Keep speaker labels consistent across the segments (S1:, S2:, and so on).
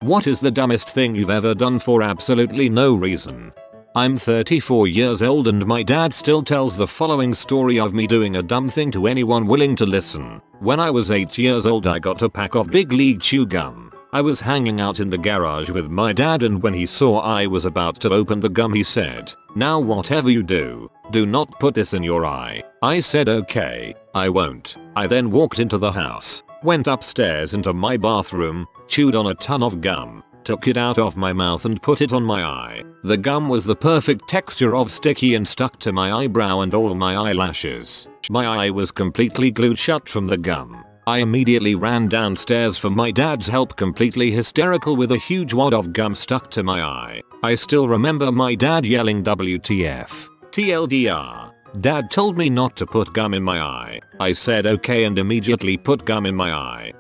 S1: What is the dumbest thing you've ever done for absolutely no reason? I'm 34 years old and my dad still tells the following story of me doing a dumb thing to anyone willing to listen. When I was 8 years old I got a pack of Big League chew gum. I was hanging out in the garage with my dad and when he saw I was about to open the gum he said, "Now whatever you do not put this in your eye." I said okay, I won't. I then walked into the house, went upstairs into my bathroom, chewed on a ton of gum, took it out of my mouth and put it on my eye. The gum was the perfect texture of sticky and stuck to my eyebrow and all my eyelashes. My eye was completely glued shut from the gum. I immediately ran downstairs for my dad's help, completely hysterical with a huge wad of gum stuck to my eye. I still remember my dad yelling WTF, TLDR. Dad told me not to put gum in my eye. I said okay and immediately put gum in my eye.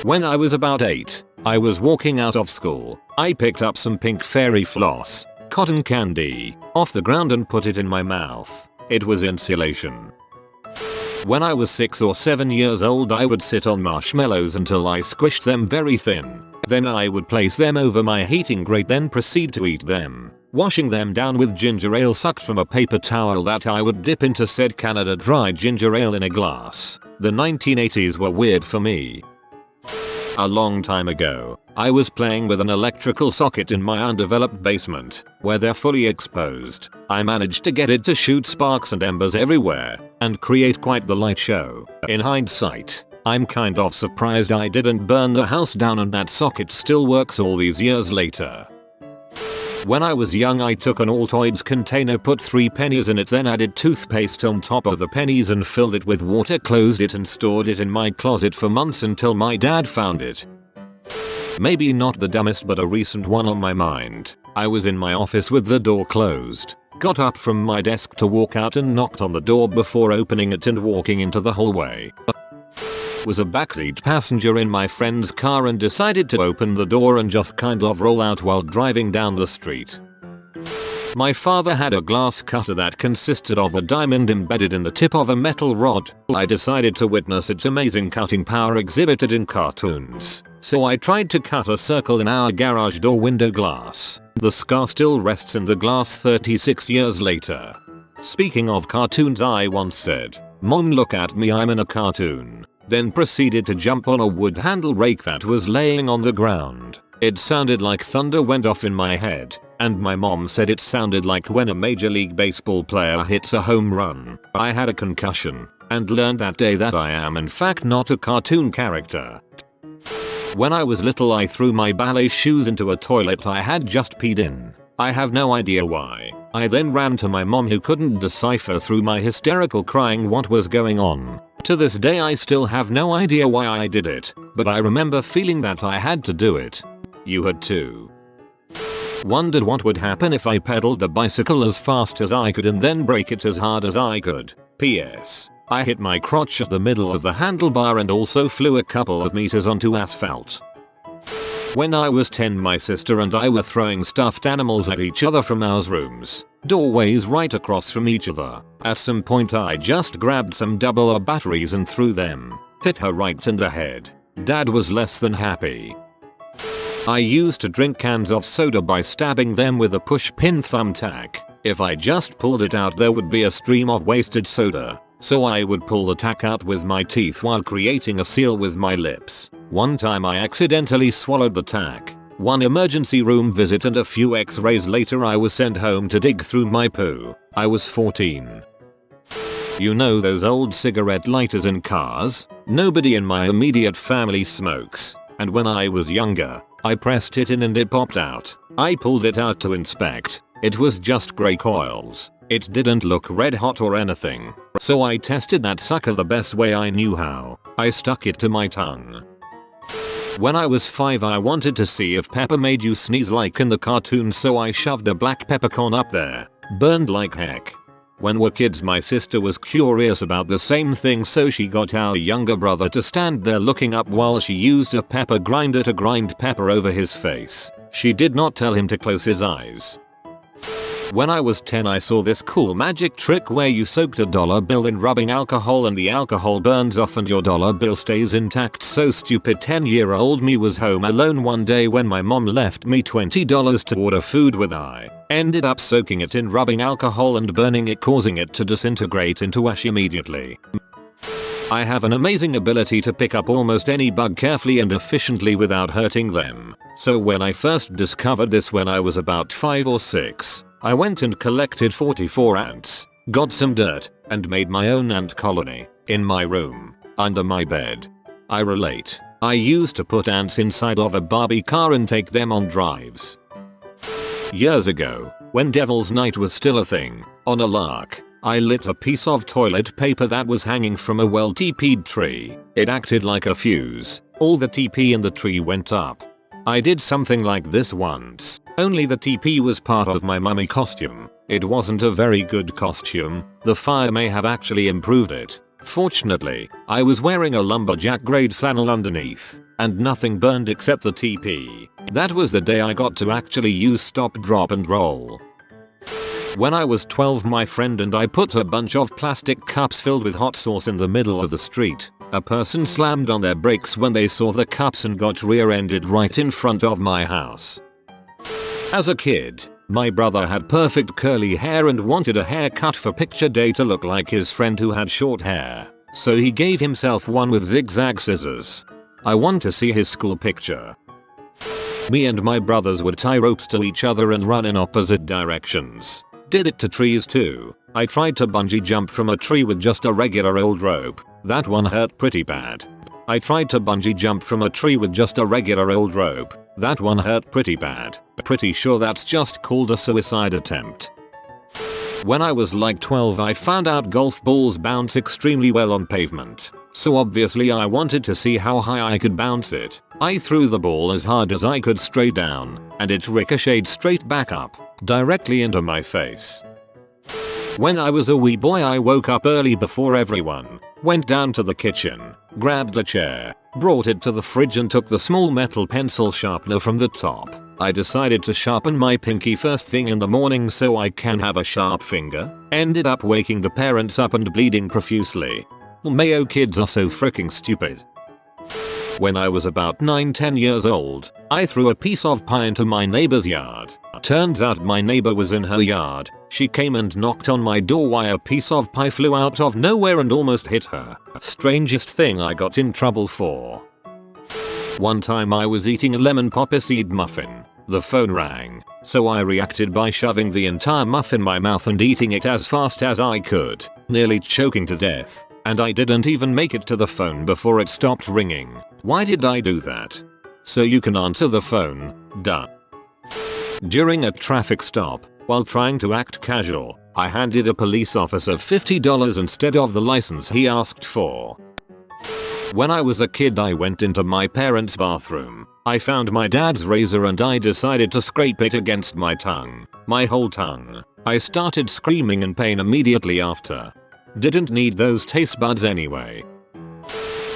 S1: When I was about 8, I was walking out of school. I picked up some pink fairy floss, cotton candy, off the ground and put it in my mouth. It was insulation. When I was 6 or 7 years old I would sit on marshmallows until I squished them very thin. Then I would place them over my heating grate, then proceed to eat them, washing them down with ginger ale sucked from a paper towel that I would dip into said Canada Dry ginger ale in a glass. The 1980s were weird for me. A long time ago, I was playing with an electrical socket in my undeveloped basement, where they're fully exposed. I managed to get it to shoot sparks and embers everywhere, and create quite the light show. In hindsight, I'm kind of surprised I didn't burn the house down and that socket still works all these years later. When I was young I took an Altoids container, put 3 pennies in it, then added toothpaste on top of the pennies and filled it with water, closed it and stored it in my closet for months until my dad found it. Maybe not the dumbest but a recent one on my mind. I was in my office with the door closed, got up from my desk to walk out and knocked on the door before opening it and walking into the hallway. Was a backseat passenger in my friend's car and decided to open the door and just kind of roll out while driving down the street. My father had a glass cutter that consisted of a diamond embedded in the tip of a metal rod. I decided to witness its amazing cutting power exhibited in cartoons. So I tried to cut a circle in our garage door window glass. The scar still rests in the glass 36 years later. Speaking of cartoons, I once said, "Mom, look at me, I'm in a cartoon." Then proceeded to jump on a wood handle rake that was laying on the ground. It sounded like thunder went off in my head, and my mom said it sounded like when a Major League Baseball player hits a home run. I had a concussion, and learned that day that I am in fact not a cartoon character. When I was little I threw my ballet shoes into a toilet I had just peed in. I have no idea why. I then ran to my mom, who couldn't decipher through my hysterical crying what was going on. To this day I still have no idea why I did it, but I remember feeling that I had to do it. You had too. Wondered what would happen if I pedaled the bicycle as fast as I could and then brake it as hard as I could. P.S. I hit my crotch at the middle of the handlebar and also flew a couple of meters onto asphalt. When I was 10 my sister and I were throwing stuffed animals at each other from our rooms, doorways right across from each other. At some point I just grabbed some AA batteries and threw them. Hit her right in the head. Dad was less than happy. I used to drink cans of soda by stabbing them with a push-pin thumbtack. If I just pulled it out there would be a stream of wasted soda. So I would pull the tack out with my teeth while creating a seal with my lips. One time I accidentally swallowed the tack. One emergency room visit and a few x-rays later I was sent home to dig through my poo. I was 14. You know those old cigarette lighters in cars? Nobody in my immediate family smokes. And when I was younger, I pressed it in and it popped out. I pulled it out to inspect. It was just grey coils. It didn't look red hot or anything. So I tested that sucker the best way I knew how. I stuck it to my tongue. When I was 5 I wanted to see if pepper made you sneeze like in the cartoon, so I shoved a black peppercorn up there. Burned like heck. When we're kids my sister was curious about the same thing, so she got our younger brother to stand there looking up while she used a pepper grinder to grind pepper over his face. She did not tell him to close his eyes. When I was 10 I saw this cool magic trick where you soaked a dollar bill in rubbing alcohol and the alcohol burns off and your dollar bill stays intact. So stupid. 10-year-old me was home alone one day when my mom left me $20 to order food with. I ended up soaking it in rubbing alcohol and burning it, causing it to disintegrate into ash immediately. I have an amazing ability to pick up almost any bug carefully and efficiently without hurting them. So when I first discovered this when I was about 5 or 6, I went and collected 44 ants, got some dirt, and made my own ant colony in my room, under my bed. I relate. I used to put ants inside of a Barbie car and take them on drives. Years ago, when Devil's Night was still a thing, on a lark, I lit a piece of toilet paper that was hanging from a well-TP'd tree. It acted like a fuse. All the TP in the tree went up. I did something like this once, only the TP was part of my mummy costume. It wasn't a very good costume. The fire may have actually improved it. Fortunately, I was wearing a lumberjack grade flannel underneath, and nothing burned except the TP. That was the day I got to actually use stop, drop and roll. When I was 12 my friend and I put a bunch of plastic cups filled with hot sauce in the middle of the street. A person slammed on their brakes when they saw the cups and got rear-ended right in front of my house. As a kid, my brother had perfect curly hair and wanted a haircut for picture day to look like his friend who had short hair. So he gave himself one with zigzag scissors. I want to see his school picture. Me and my brothers would tie ropes to each other and run in opposite directions. Did it to trees too. I tried to bungee jump from a tree with just a regular old rope. That one hurt pretty bad. I tried to bungee jump from a tree with just a regular old rope. That one hurt pretty bad. Pretty sure that's just called a suicide attempt. When I was like 12 I found out golf balls bounce extremely well on pavement. So obviously I wanted to see how high I could bounce it. I threw the ball as hard as I could straight down, and it ricocheted straight back up, directly into my face. When I was a wee boy I woke up early before everyone, went down to the kitchen, grabbed a chair, brought it to the fridge and took the small metal pencil sharpener from the top. I decided to sharpen my pinky first thing in the morning so I can have a sharp finger. Ended up waking the parents up and bleeding profusely. Mayo kids are so freaking stupid. When I was about 9-10 years old, I threw a piece of pie into my neighbor's yard. Turns out my neighbor was in her yard. She came and knocked on my door while a piece of pie flew out of nowhere and almost hit her. Strangest thing I got in trouble for. One time I was eating a lemon poppy seed muffin. The phone rang, so I reacted by shoving the entire muffin in my mouth and eating it as fast as I could, nearly choking to death. And I didn't even make it to the phone before it stopped ringing. Why did I do that? So you can answer the phone, duh. During a traffic stop, while trying to act casual, I handed a police officer $50 instead of the license he asked for. When I was a kid I went into my parents' bathroom. I found my dad's razor and I decided to scrape it against my tongue. My whole tongue. I started screaming in pain immediately after. Didn't need those taste buds anyway.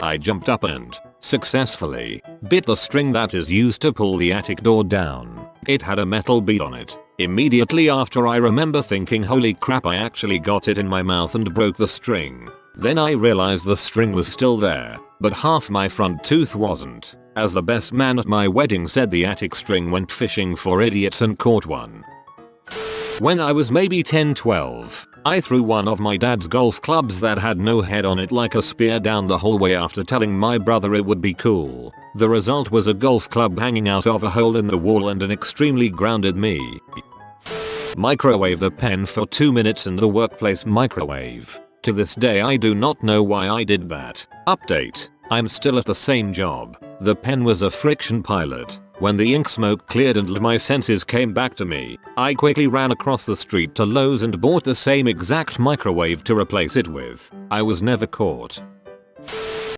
S1: I jumped up and, successfully, bit the string that is used to pull the attic door down. It had a metal bead on it. Immediately after I remember thinking holy crap I actually got it in my mouth and broke the string. Then I realized the string was still there, but half my front tooth wasn't. As the best man at my wedding said the attic string went fishing for idiots and caught one. When I was maybe 10-12, I threw one of my dad's golf clubs that had no head on it like a spear down the hallway after telling my brother it would be cool. The result was a golf club hanging out of a hole in the wall and an extremely grounded me. Microwaved a pen for 2 minutes in the workplace microwave. To this day I do not know why I did that. Update. I'm still at the same job. The pen was a friction pilot. When the ink smoke cleared and my senses came back to me, I quickly ran across the street to Lowe's and bought the same exact microwave to replace it with. I was never caught.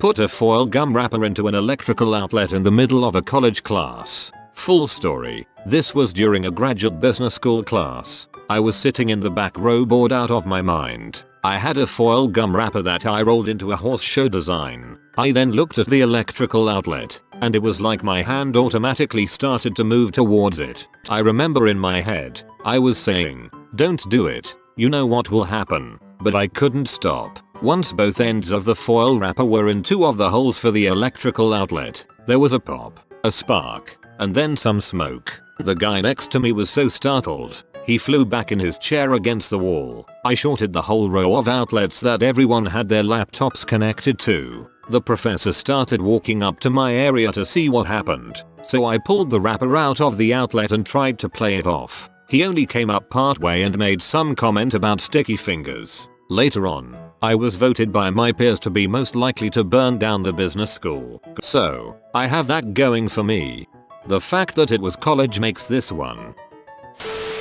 S1: Put a foil gum wrapper into an electrical outlet in the middle of a college class. Full story. This was during a graduate business school class. I was sitting in the back row bored out of my mind. I had a foil gum wrapper that I rolled into a horseshoe design. I then looked at the electrical outlet, and it was like my hand automatically started to move towards it. I remember in my head, I was saying, Don't do it. You know what will happen. But I couldn't stop. Once both ends of the foil wrapper were in two of the holes for the electrical outlet, there was a pop, a spark, and then some smoke. The guy next to me was so startled, he flew back in his chair against the wall. I shorted the whole row of outlets that everyone had their laptops connected to. The professor started walking up to my area to see what happened, so I pulled the wrapper out of the outlet and tried to play it off. He only came up partway and made some comment about sticky fingers. Later on, I was voted by my peers to be most likely to burn down the business school. So, I have that going for me. The fact that it was college makes this one.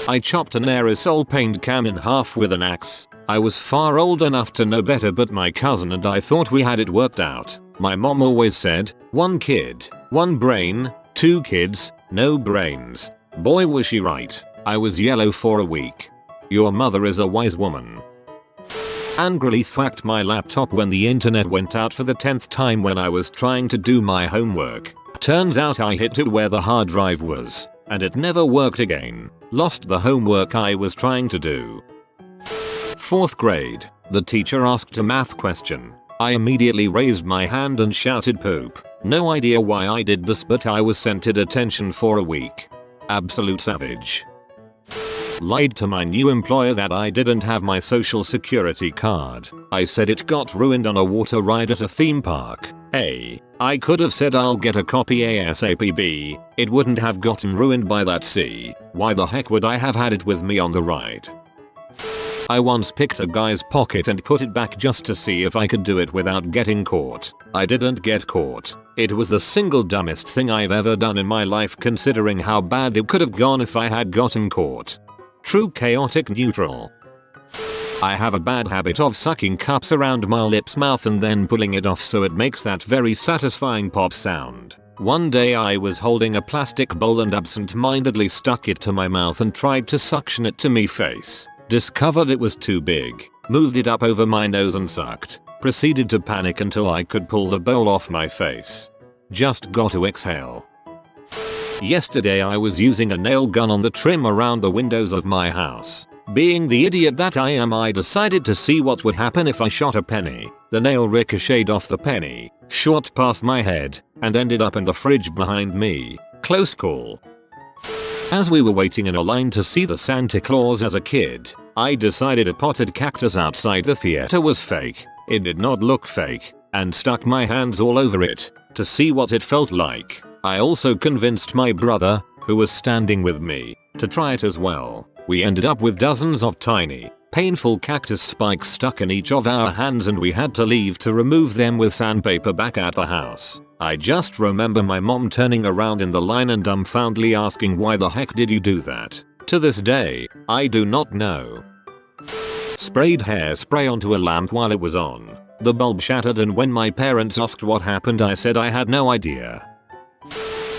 S1: I chopped an aerosol paint can in half with an axe. I was far old enough to know better, but my cousin and I thought we had it worked out. My mom always said, one kid, one brain, two kids, no brains. Boy was she right. I was yellow for a week. Your mother is a wise woman. Angrily thwacked my laptop when the internet went out for the 10th time when I was trying to do my homework. Turns out I hit it where the hard drive was, and it never worked again. Lost the homework I was trying to do. 4th grade, the teacher asked a math question. I immediately raised my hand and shouted poop. No idea why I did this, but I was sent to detention for a week. Absolute savage. Lied to my new employer that I didn't have my social security card. I said it got ruined on a water ride at a theme park. A. I could have said I'll get a copy ASAP. B. It wouldn't have gotten ruined by that. C. Why the heck would I have had it with me on the ride? I once picked a guy's pocket and put it back just to see if I could do it without getting caught. I didn't get caught. It was the single dumbest thing I've ever done in my life, considering how bad it could have gone if I had gotten caught. True chaotic neutral. I have a bad habit of sucking cups around my lips mouth and then pulling it off so it makes that very satisfying pop sound. One day I was holding a plastic bowl and absent-mindedly stuck it to my mouth and tried to suction it to me face. Discovered it was too big, moved it up over my nose and sucked. Proceeded to panic until I could pull the bowl off my face. Just got to exhale. Yesterday I was using a nail gun on the trim around the windows of my house. Being the idiot that I am, I decided to see what would happen if I shot a penny. The nail ricocheted off the penny, shot past my head, and ended up in the fridge behind me. Close call. As we were waiting in a line to see the Santa Claus as a kid, I decided a potted cactus outside the theater was fake. It did not look fake, and stuck my hands all over it to see what it felt like. I also convinced my brother, who was standing with me, to try it as well. We ended up with dozens of tiny, painful cactus spikes stuck in each of our hands, and we had to leave to remove them with sandpaper back at the house. I just remember my mom turning around in the line and dumbfoundedly asking, why the heck did you do that? To this day, I do not know. Sprayed hairspray onto a lamp while it was on. The bulb shattered, and when my parents asked what happened, I said I had no idea.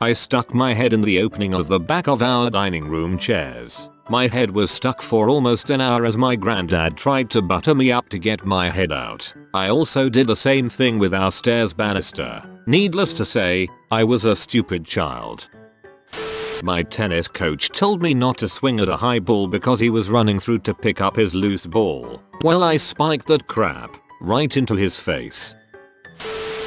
S1: I stuck my head in the opening of the back of our dining room chairs. My head was stuck for almost an hour as my granddad tried to butter me up to get my head out. I also did the same thing with our stairs banister. Needless to say, I was a stupid child. My tennis coach told me not to swing at a high ball because he was running through to pick up his loose ball. Well, I spiked that crap right into his face.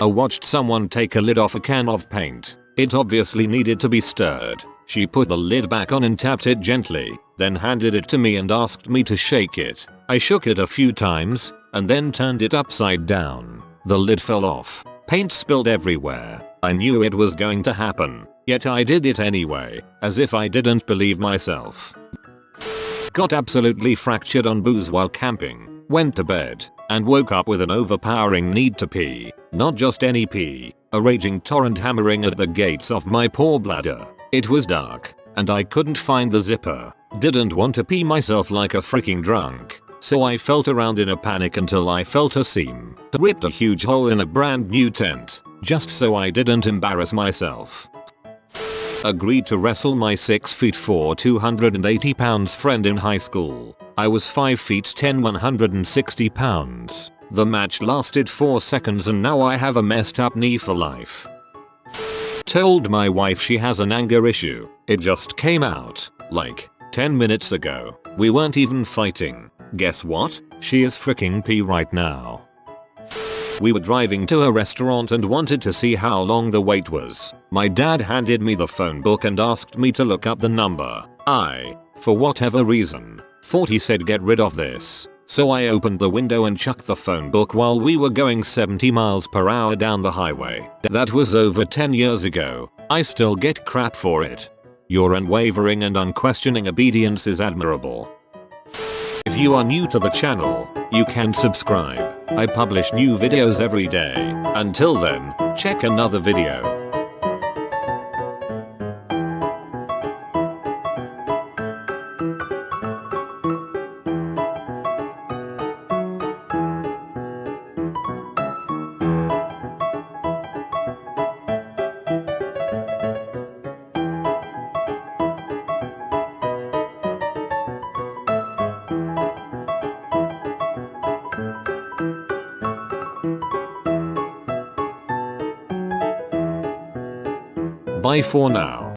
S1: I watched someone take a lid off a can of paint. It obviously needed to be stirred. She put the lid back on and tapped it gently, then handed it to me and asked me to shake it. I shook it a few times, and then turned it upside down. The lid fell off. Paint spilled everywhere. I knew it was going to happen, yet I did it anyway, as if I didn't believe myself. Got absolutely fractured on booze while camping. Went to bed, and woke up with an overpowering need to pee. Not just any pee, a raging torrent hammering at the gates of my poor bladder. It was dark, and I couldn't find the zipper. Didn't want to pee myself like a freaking drunk, so I felt around in a panic until I felt a seam. Ripped a huge hole in a brand new tent, just so I didn't embarrass myself. Agreed to wrestle my 6'4" 280 pounds friend in high school. I was 5'10" 160 pounds. The match lasted 4 seconds and now I have a messed up knee for life. Told my wife she has an anger issue. It just came out, like, 10 minutes ago. We weren't even fighting. Guess what? She is freaking P right now. We were driving to a restaurant and wanted to see how long the wait was. My dad handed me the phone book and asked me to look up the number. For whatever reason, thought he said get rid of this. So I opened the window and chucked the phone book while we were going 70 miles per hour down the highway. That was over 10 years ago. I still get crap for it. Your unwavering and unquestioning obedience is admirable. If you are new to the channel, you can subscribe. I publish new videos every day. Until then, check another video. Bye for now.